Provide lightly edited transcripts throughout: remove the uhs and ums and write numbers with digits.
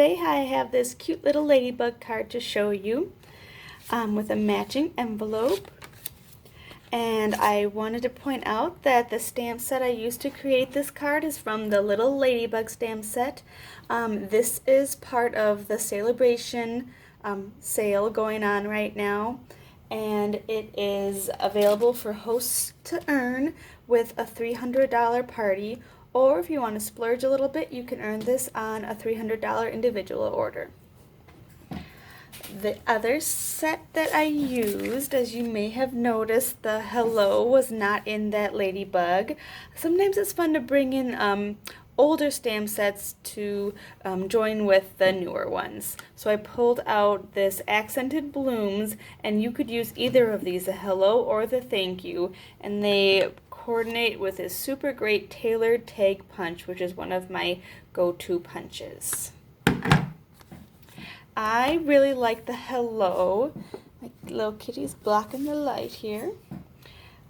today I have this cute little ladybug card to show you with a matching envelope. And I wanted to point out that the stamp set I used to create this card is from the Little Ladybug Stamp Set. This is part of the Sale-A-Bration sale going on right now. And it is available for hosts to earn with a $300 party. Or if you want to splurge a little bit, you can earn this on a $300 individual order. The other set that I used, as you may have noticed, the hello was not in that ladybug. Sometimes it's fun to bring in older stamp sets to join with the newer ones. So I pulled out this accented blooms, and you could use either of these, the hello or the thank you, and they coordinate with this super great tailored tag punch, which is one of my go-to punches. I really like the hello. My little kitty's blocking the light here.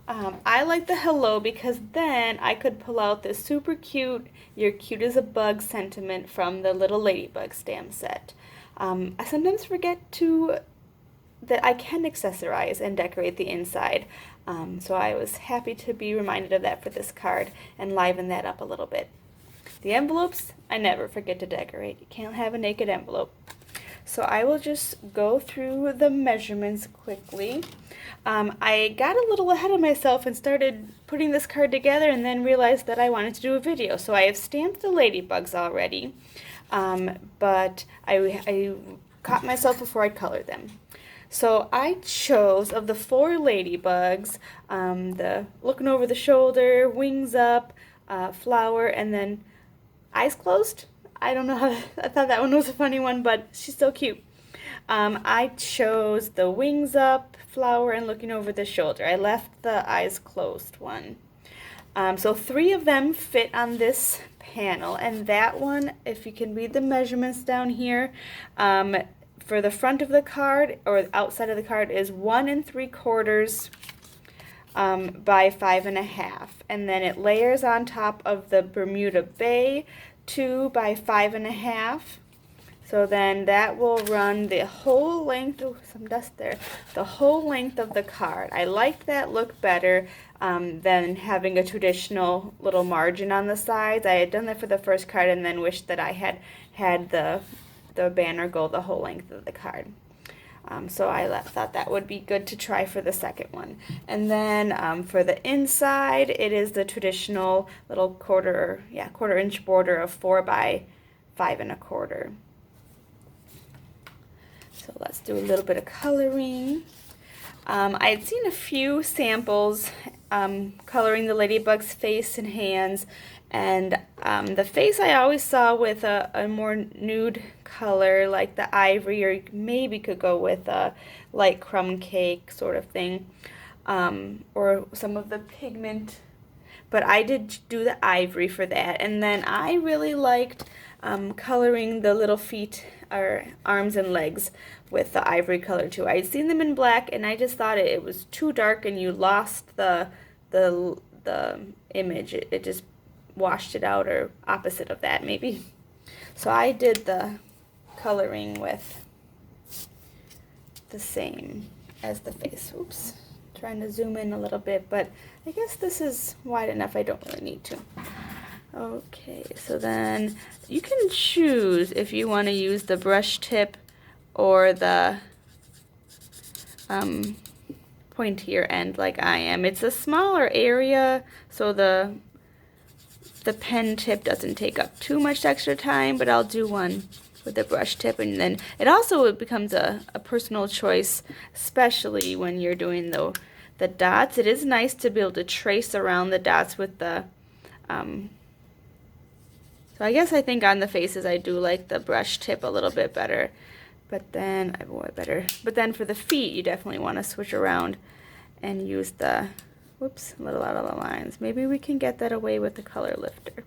I like the hello because then I could pull out this super cute, you're cute as a bug sentiment from the Little Ladybug Stamp Set. I sometimes forget that I can accessorize and decorate the inside. So I was happy to be reminded of that for this card and liven that up a little bit. The envelopes, I never forget to decorate. You can't have a naked envelope. So I will just go through the measurements quickly. I got a little ahead of myself and started putting this card together and then realized that I wanted to do a video. So I have stamped the ladybugs already, but I caught myself before I colored them. So I chose, of the 4 ladybugs, the looking over the shoulder, wings up, flower, and then eyes closed. I don't know how, I thought that one was a funny one, but she's so cute. I chose the wings up, flower, and looking over the shoulder. I left the eyes closed one. So 3 of them fit on this panel, and that one, if you can read the measurements down here, for the front of the card, or outside of the card, is 1 3/4 by 5 1/2. And then it layers on top of the Bermuda Bay, 2 by 5 1/2. So then that will run the whole length, oh, some dust there, the whole length of the card. I liked that look better than having a traditional little margin on the sides. I had done that for the first card and then wished that I had the banner go the whole length of the card. So I thought that would be good to try for the second one. And then for the inside, it is the traditional little quarter inch border of 4 by 5 1/4. So let's do a little bit of coloring. I had seen a few samples coloring the ladybug's face and hands, and the face I always saw with a more nude color like the ivory, or maybe could go with a light crumb cake sort of thing, or some of the pigment, but I did do the ivory for that. And then I really liked coloring the little feet or arms and legs with the ivory color too. I'd seen them in black and I just thought it was too dark and you lost the image. It just washed it out, or opposite of that maybe. So I did the coloring with the same as the face. Oops, trying to zoom in a little bit, but I guess this is wide enough. I don't really need to. Okay, so then you can choose if you want to use the brush tip or the pointier end like I am. It's a smaller area, so the pen tip doesn't take up too much extra time, but I'll do one with the brush tip. And then it also becomes a personal choice, especially when you're doing the dots. It is nice to be able to trace around the dots with the so I think on the faces I do like the brush tip a little bit better, but then But then for the feet, you definitely want to switch around and use the whoops, a little out of the lines. Maybe we can get that away with the color lifter.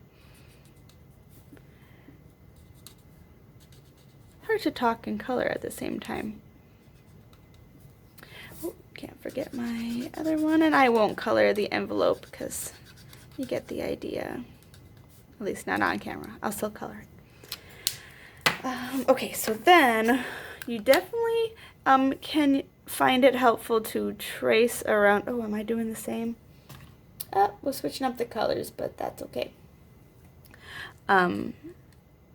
Hard to talk and color at the same time. Oh, can't forget my other one, and I won't color the envelope because you get the idea. At least not on camera. I'll still color it. Okay, so then you definitely can find it helpful to trace around. Oh, am I doing the same? We're switching up the colors, but that's okay.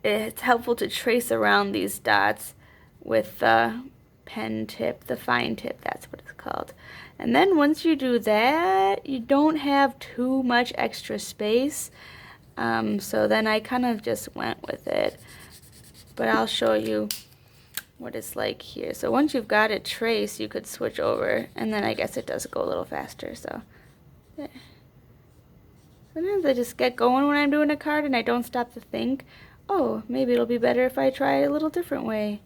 It's helpful to trace around these dots with the pen tip, the fine tip, that's what it's called. And then once you do that, you don't have too much extra space. So then I kind of just went with it. But I'll show you what it's like here. So once you've got it traced, you could switch over, and then I guess it does go a little faster. So yeah. Sometimes I just get going when I'm doing a card and I don't stop to think, oh, maybe it'll be better if I try it a little different way.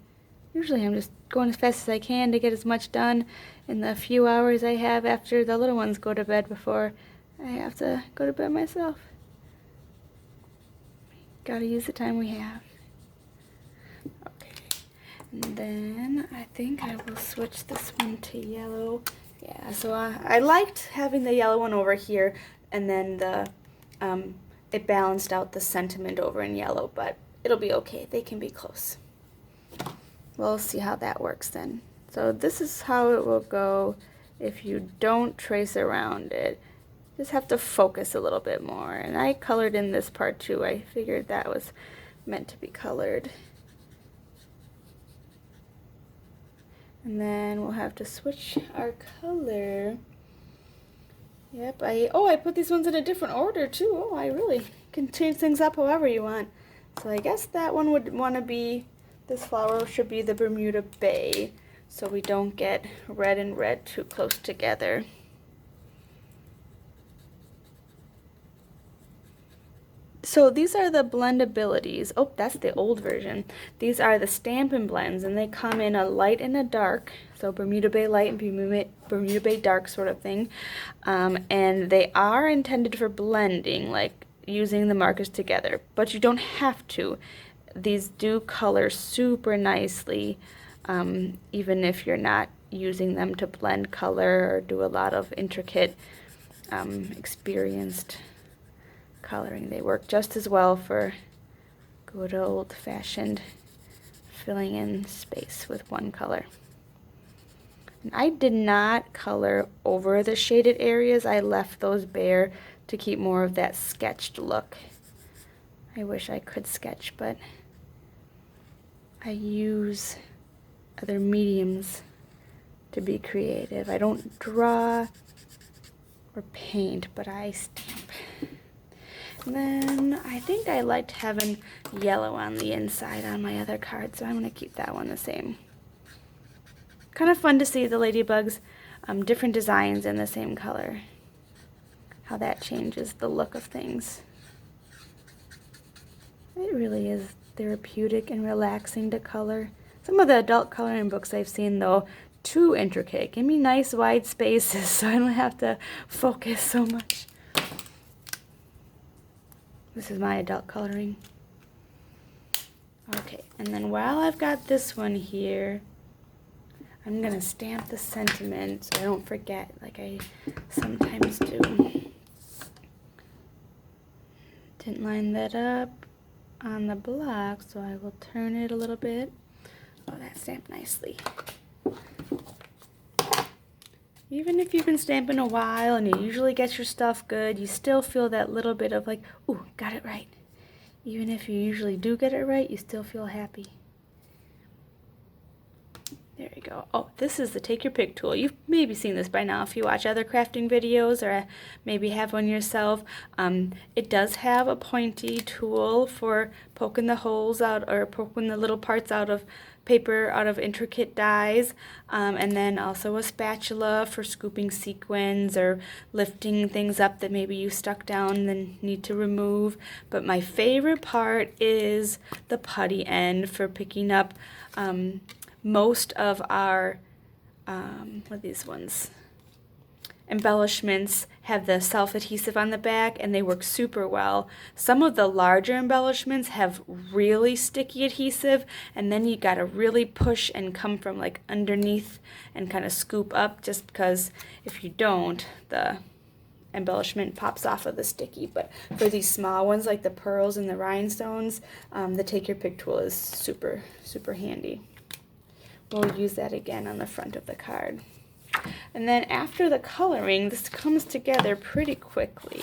Usually I'm just going as fast as I can to get as much done in the few hours I have after the little ones go to bed before I have to go to bed myself. Gotta use the time we have. Okay, and then I think I will switch this one to yellow. Yeah, so I liked having the yellow one over here, and then the it balanced out the sentiment over in yellow, but it'll be okay. They can be close. We'll see how that works then. So this is how it will go if you don't trace around it. Just have to focus a little bit more. And I colored in this part too. I figured that was meant to be colored. And then we'll have to switch our color. Yep, I put these ones in a different order too. Oh, I really can change things up however you want. So I guess that one would want to be, this flower should be the Bermuda Bay, so we don't get red and red too close together. So these are the blendabilities. Oh, that's the old version. These are the Stampin' Blends, and they come in a light and a dark. So Bermuda Bay light and Bermuda Bay dark sort of thing. And they are intended for blending, like using the markers together, but you don't have to. These do color super nicely, even if you're not using them to blend color or do a lot of intricate, experienced coloring. They work just as well for good old-fashioned filling in space with one color. And I did not color over the shaded areas. I left those bare to keep more of that sketched look. I wish I could sketch, but I use other mediums to be creative. I don't draw or paint, but I stamp. And then I think I liked having yellow on the inside on my other card, so I'm going to keep that one the same. Kind of fun to see the Ladybugs, different designs in the same color. How that changes the look of things. It really is therapeutic and relaxing to color. Some of the adult coloring books I've seen, though, too intricate. Give me nice wide spaces so I don't have to focus so much. This is my adult coloring. Okay, and then while I've got this one here, I'm gonna stamp the sentiment so I don't forget, like I sometimes do. Didn't line that up on the block, so I will turn it a little bit. Oh, that stamped nicely. Even if you've been stamping a while and you usually get your stuff good, you still feel that little bit of like, ooh, got it right. Even if you usually do get it right, you still feel happy. There you go. Oh, this is the Take Your Pick tool. You've maybe seen this by now if you watch other crafting videos or maybe have one yourself. It does have a pointy tool for poking the holes out or poking the little parts out of paper, out of intricate dies, and then also a spatula for scooping sequins or lifting things up that maybe you stuck down and need to remove. But my favorite part is the putty end for picking up most of our, what are these ones? Embellishments have the self-adhesive on the back and they work super well. Some of the larger embellishments have really sticky adhesive, and then you gotta really push and come from like underneath and kind of scoop up, just because if you don't, the embellishment pops off of the sticky. But for these small ones like the pearls and the rhinestones, the Take Your Pick tool is super, super handy. We'll use that again on the front of the card. And then after the coloring, this comes together pretty quickly.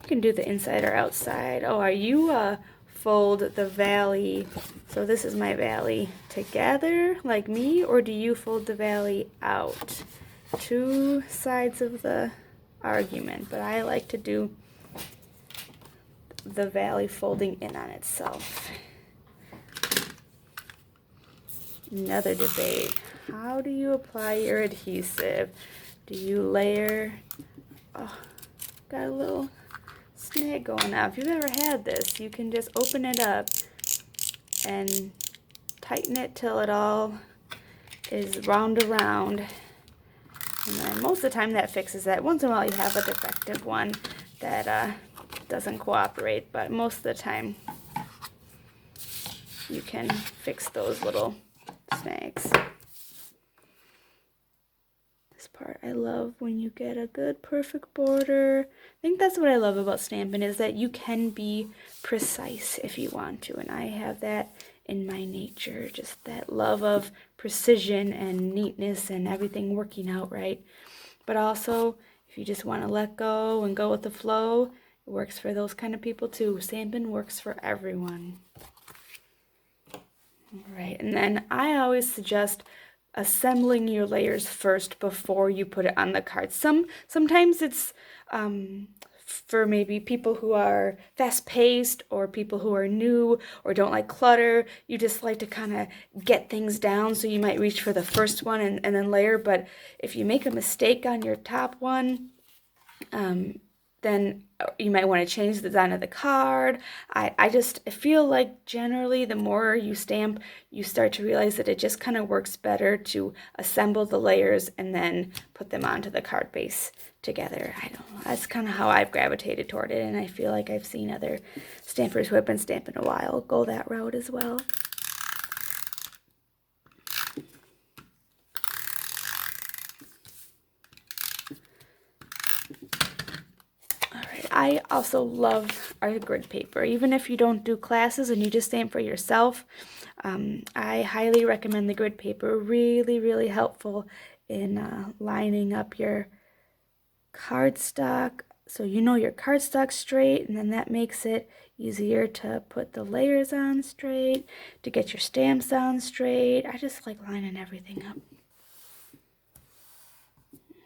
You can do the inside or outside. Oh, are you fold the valley, so this is my valley, together like me, or do you fold the valley out? Two sides of the argument, but I like to do the valley folding in on itself. Another debate. How do you apply your adhesive? Do you layer? Oh, got a little snag going out. If you've ever had this, you can just open it up and tighten it till it all is round around. And then most of the time that fixes that. Once in a while you have a defective one that doesn't cooperate, but most of the time you can fix those little snags. This part I love, when you get a good perfect border. I think that's what I love about stamping, is that you can be precise if you want to, and I have that in my nature, just that love of precision and neatness and everything working out right. But also, if you just want to let go and go with the flow, it works for those kind of people too. Stamping works for everyone. Right, and then I always suggest assembling your layers first before you put it on the card. Sometimes it's for maybe people who are fast-paced or people who are new or don't like clutter. You just like to kind of get things down, so you might reach for the first one and then layer. But if you make a mistake on your top one, then you might want to change the design of the card. I just feel like generally the more you stamp, you start to realize that it just kind of works better to assemble the layers and then put them onto the card base together. I don't know. That's kind of how I've gravitated toward it, and I feel like I've seen other stampers who have been stamping a while go that route as well. I also love our grid paper. Even if you don't do classes and you just stamp for yourself, I highly recommend the grid paper. Really, really helpful in lining up your cardstock, so you know your cardstock straight, and then that makes it easier to put the layers on straight, to get your stamps on straight. I just like lining everything up.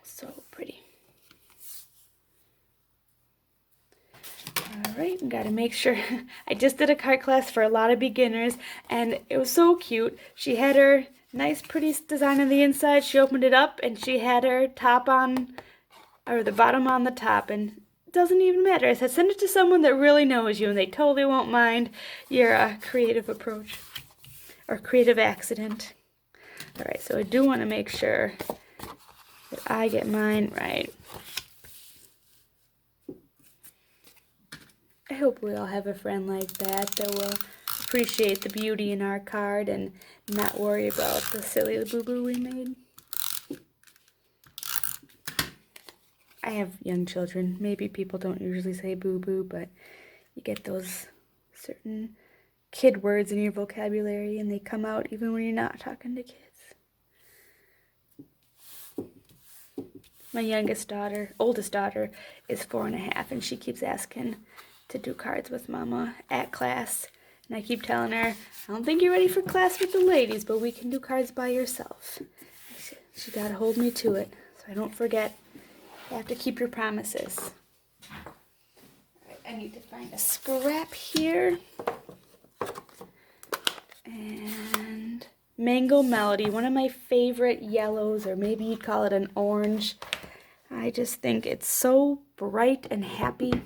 So pretty. Alright, got to make sure. I just did a card class for a lot of beginners, and it was so cute. She had her nice pretty design on the inside. She opened it up and she had her top on, or the bottom on the top, and it doesn't even matter. I said send it to someone that really knows you and they totally won't mind your creative approach or creative accident. Alright, so I do want to make sure that I get mine right. I hope we all have a friend like that will appreciate the beauty in our card and not worry about the silly boo-boo we made. I have young children. Maybe people don't usually say boo-boo, but you get those certain kid words in your vocabulary and they come out even when you're not talking to kids. My oldest daughter is 4.5, and she keeps asking to do cards with Mama at class, and I keep telling her, I don't think you're ready for class with the ladies, but we can do cards by yourself. She gotta hold me to it, so I don't forget. You have to keep your promises. Right, I need to find a scrap here, and Mango Melody, one of my favorite yellows, or maybe you'd call it an orange. I just think it's so bright and happy.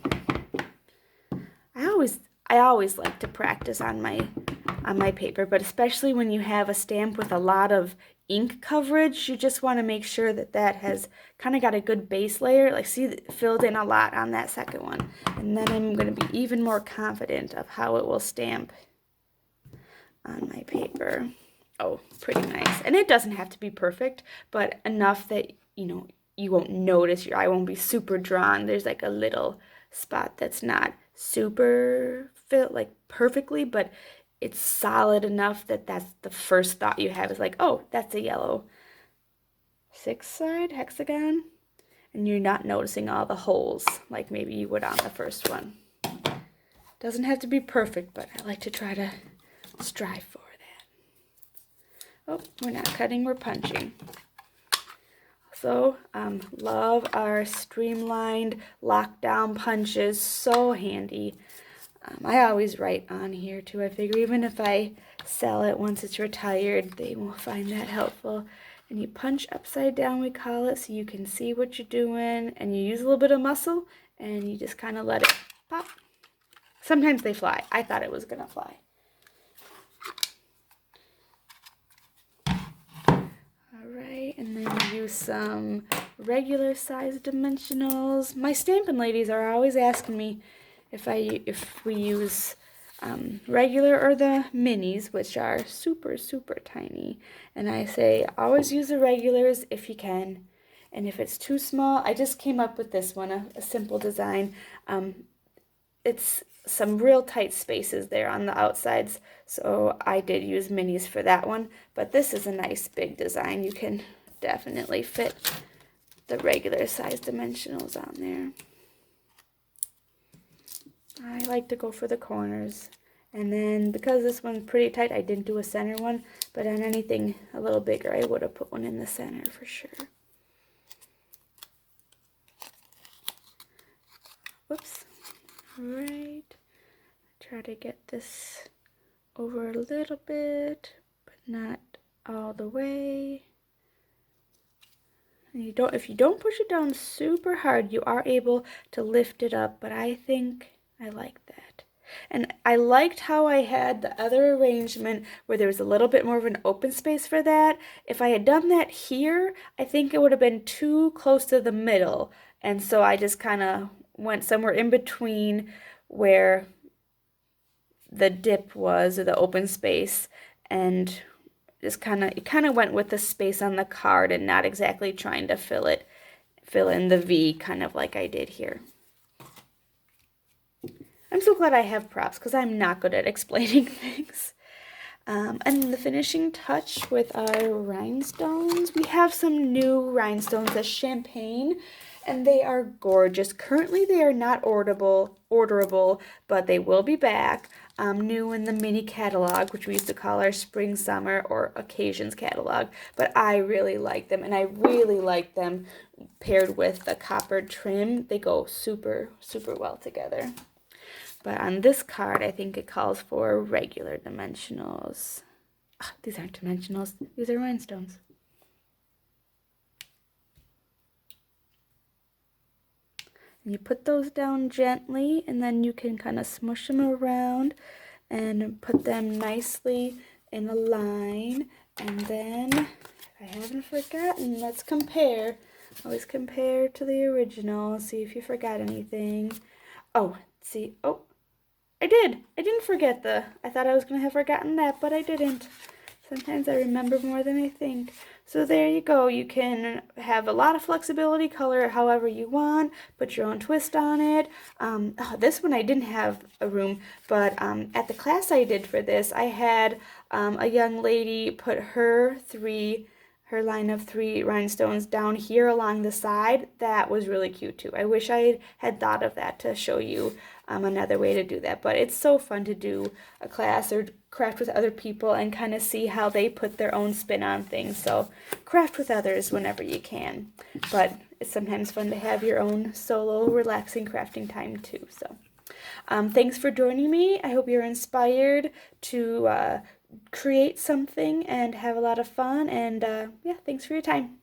I always like to practice on my paper, but especially when you have a stamp with a lot of ink coverage, you just want to make sure that that has kind of got a good base layer. Like, see, it filled in a lot on that second one, and then I'm going to be even more confident of how it will stamp on my paper. Oh, pretty nice. And it doesn't have to be perfect, but enough that, you know, you won't notice, your eye won't be super drawn. There's like a little spot that's not super fit like perfectly, but it's solid enough that that's the first thought you have is like, oh, that's a yellow 6-side hexagon, and you're not noticing all the holes like maybe you would on the first one. Doesn't have to be perfect, but I like to try to strive for that. Oh, we're not cutting, we're punching. So, love our streamlined lockdown punches, so handy. I always write on here too. I figure even if I sell it once it's retired, they will find that helpful. And you punch upside down, we call it, so you can see what you're doing, and you use a little bit of muscle, and you just kind of let it pop. Sometimes they fly. I thought it was going to fly. Alright, and then use some regular size dimensionals. My Stampin' Ladies are always asking me if we use regular or the minis, which are super, super tiny. And I say, always use the regulars if you can. And if it's too small, I just came up with this one, a simple design. It's some real tight spaces there on the outsides, so I did use minis for that one. But this is a nice big design. You can definitely fit the regular size dimensionals on there. I like to go for the corners. And then because this one's pretty tight, I didn't do a center one, but on anything a little bigger, I would have put one in the center for sure. Whoops. Alright. Try to get this over a little bit, but not all the way. And if you don't push it down super hard, you are able to lift it up, but I think I like that. And I liked how I had the other arrangement where there was a little bit more of an open space for that. If I had done that here, I think it would have been too close to the middle. And so I just kind of went somewhere in between where the dip was, or the open space, and just kind of went with the space on the card and not exactly trying to fill in the V kind of like I did here. I'm so glad I have props because I'm not good at explaining things. And the finishing touch with our rhinestones. We have some new rhinestones, the champagne, and they are gorgeous. Currently they are not orderable, but they will be back. New in the mini catalog, which we used to call our spring, summer, or occasions catalog. But I really like them, and I really like them paired with the copper trim. They go super, super well together. But on this card, I think it calls for regular dimensionals. These aren't dimensionals. These are rhinestones. And you put those down gently, and then you can kind of smush them around and put them nicely in a line. And then, if I haven't forgotten, let's compare. Always compare to the original. See if you forgot anything. Oh, see. Oh, I did. I didn't forget I thought I was going to have forgotten that, but I didn't. Sometimes I remember more than I think. So there you go. You can have a lot of flexibility, color it however you want, put your own twist on it. This one I didn't have a room, but at the class I did for this, I had a young lady put her line of 3 rhinestones down here along the side. That was really cute too. I wish I had thought of that to show you another way to do that. But it's so fun to do a class or craft with other people and kind of see how they put their own spin on things. So craft with others whenever you can. But it's sometimes fun to have your own solo relaxing crafting time too. So thanks for joining me. I hope you're inspired to create something and have a lot of fun. And yeah, thanks for your time.